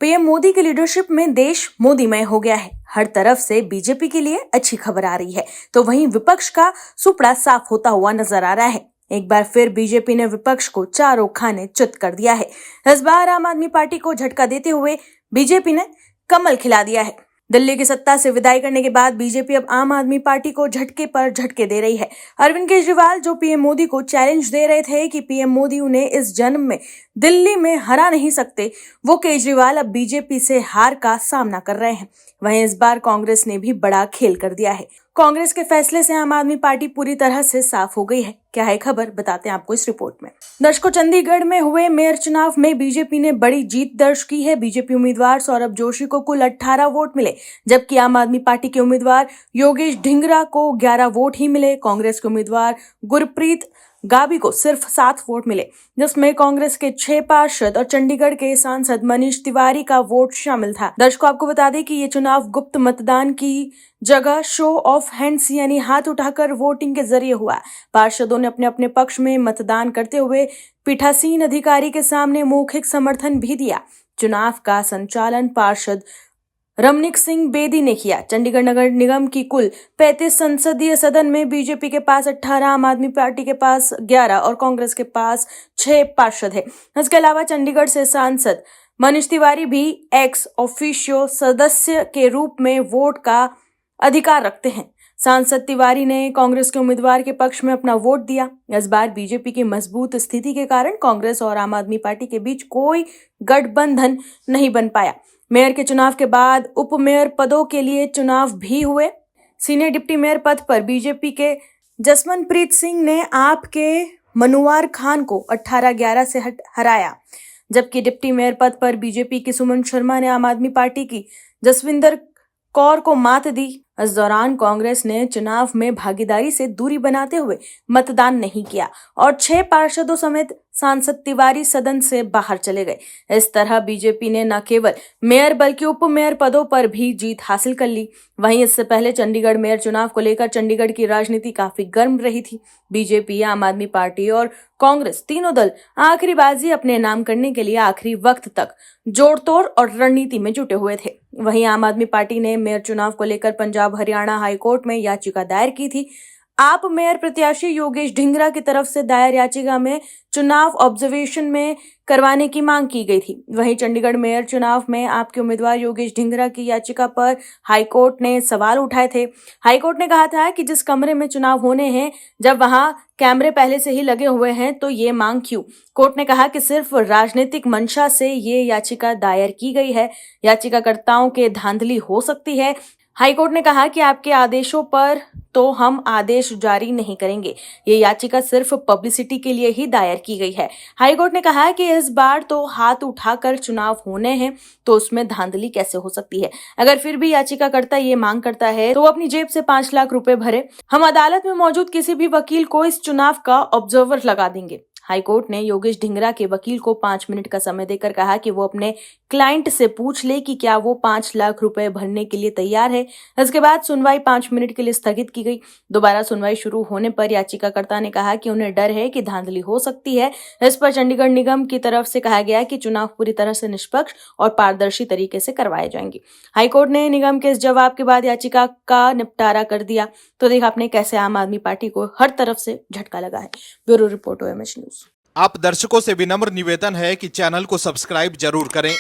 PM Modi की leadership में देश मोदीमय हो गया है। हर तरफ से बीजेपी के लिए अच्छी खबर आ रही है, तो वहीं विपक्ष का सुपड़ा साफ होता हुआ नजर आ रहा है। एक बार फिर बीजेपी ने विपक्ष को चारों खाने चित कर दिया है। इस बार आम आदमी पार्टी को झटका देते हुए बीजेपी ने कमल खिला दिया है। दिल्ली की सत्ता से विदाई करने के बाद बीजेपी अब आम आदमी पार्टी को झटके पर झटके दे रही है। अरविंद केजरीवाल जो पीएम मोदी को चैलेंज दे रहे थे कि पीएम मोदी उन्हें इस जन्म में दिल्ली में हरा नहीं सकते, वो केजरीवाल अब बीजेपी से हार का सामना कर रहे हैं। वहीं इस बार कांग्रेस ने भी बड़ा खेल कर दिया है। कांग्रेस के फैसले से आम आदमी पार्टी पूरी तरह से साफ हो गई है। क्या है खबर, बताते हैं आपको इस रिपोर्ट में। दर्शकों, चंडीगढ़ में हुए मेयर चुनाव में बीजेपी ने बड़ी जीत दर्ज की है। बीजेपी उम्मीदवार सौरभ जोशी को कुल 18 वोट मिले, जबकि आम आदमी पार्टी के उम्मीदवार योगेश ढिंगरा को 11 वोट ही मिले। कांग्रेस के उम्मीदवार गुरप्रीत गाबी को सिर्फ 7 वोट मिले, जिसमें कांग्रेस के 6 पार्षद और चंडीगढ़ के सांसद मनीष तिवारी का वोट शामिल था। दर्शकों, आपको बता दें कि ये चुनाव गुप्त मतदान की जगह शो ऑफ हैंड्स यानी हाथ उठाकर वोटिंग के जरिए हुआ। पार्षदों ने अपने अपने पक्ष में मतदान करते हुए पीठासीन अधिकारी के सामने मौखिक समर्थन भी दिया। चुनाव का संचालन पार्षद रमनीक सिंह बेदी ने किया। चंडीगढ़ नगर निगम की कुल 35 संसदीय सदन में बीजेपी के पास 18, आम आदमी पार्टी के पास 11 और कांग्रेस के पास 6 पार्षद है। इसके अलावा चंडीगढ़ से सांसद मनीष तिवारी भी एक्स ऑफिशियो सदस्य के रूप में वोट का अधिकार रखते हैं। सांसद तिवारी ने कांग्रेस के उम्मीदवार के पक्ष में अपना वोट दिया। इस बार बीजेपी की मजबूत स्थिति के कारण कांग्रेस और आम आदमी पार्टी के बीच कोई गठबंधन नहीं बन पाया। मेयर के चुनाव के बाद उप मेयर पदों के लिए चुनाव भी हुए। सीनियर डिप्टी मेयर पद पर बीजेपी के जसवंतप्रीत सिंह ने आप के मनोहर खान को 18-11 से हराया, जबकि डिप्टी मेयर पद पर बीजेपी की सुमन शर्मा ने आम आदमी पार्टी की जसविंदर कौर को मात दी। इस दौरान कांग्रेस ने चुनाव में भागीदारी से दूरी बनाते हुए मतदान नहीं किया और 6 पार्षदों समेत सांसद तिवारी सदन से बाहर चले गए। इस तरह बीजेपी ने न केवल मेयर बल्कि उप मेयर पदों पर भी जीत हासिल कर ली। वहीं इससे पहले चंडीगढ़ मेयर चुनाव को लेकर चंडीगढ़ की राजनीति काफी गर्म रही थी। बीजेपी, आम आदमी पार्टी और कांग्रेस तीनों दल आखिरी बाजी अपने नाम करने के लिए आखिरी वक्त तक जोड़तोड़ और रणनीति में जुटे हुए थे। वहीं आम आदमी पार्टी ने मेयर चुनाव को लेकर पंजाब हरियाणा हाईकोर्ट में याचिका दायर की थी। आप मेयर प्रत्याशी योगेश ढिंगरा की तरफ से दायर याचिका में चुनाव ऑब्जर्वेशन में करवाने की मांग की गई थी। वहीं चंडीगढ़ मेयर चुनाव में आपके उम्मीदवार योगेश ढिंगरा की याचिका पर हाईकोर्ट ने सवाल उठाए थे। हाईकोर्ट ने कहा था कि जिस कमरे में चुनाव होने हैं, जब वहां कैमरे पहले से ही लगे हुए हैं, तो ये मांग क्यों? कोर्ट ने कहा कि सिर्फ राजनीतिक मंशा से ये याचिका दायर की गई है। याचिकाकर्ताओं के धांधली हो सकती है। हाईकोर्ट ने कहा कि आपके आदेशों पर तो हम आदेश जारी नहीं करेंगे। ये याचिका सिर्फ पब्लिसिटी के लिए ही दायर की गई है। हाईकोर्ट ने कहा कि इस बार तो हाथ उठाकर चुनाव होने हैं, तो उसमें धांधली कैसे हो सकती है? अगर फिर भी याचिकाकर्ता ये मांग करता है तो वो अपनी जेब से 5 लाख रुपए भरे। हम अदालत में मौजूद किसी भी वकील को इस चुनाव का ऑब्जर्वर लगा देंगे। हाईकोर्ट ने योगेश ढिंगरा के वकील को 5 मिनट का समय देकर कहा कि वो अपने क्लाइंट से पूछ ले कि क्या वो 5 लाख रुपए भरने के लिए तैयार है। इसके बाद सुनवाई 5 मिनट के लिए स्थगित की गई। दोबारा सुनवाई शुरू होने पर याचिकाकर्ता ने कहा कि उन्हें डर है कि धांधली हो सकती है। इस पर चंडीगढ़ निगम की तरफ से कहा गया कि चुनाव पूरी तरह से निष्पक्ष और पारदर्शी तरीके से करवाए जाएंगे। हाईकोर्ट ने निगम के इस जवाब के बाद याचिका का निपटारा कर दिया। तो देखा आपने कैसे आम आदमी पार्टी को हर तरफ से झटका लगा है। Bureau report OMH news. आप दर्शकों से विनम्र निवेदन है कि चैनल को सब्सक्राइब जरूर करें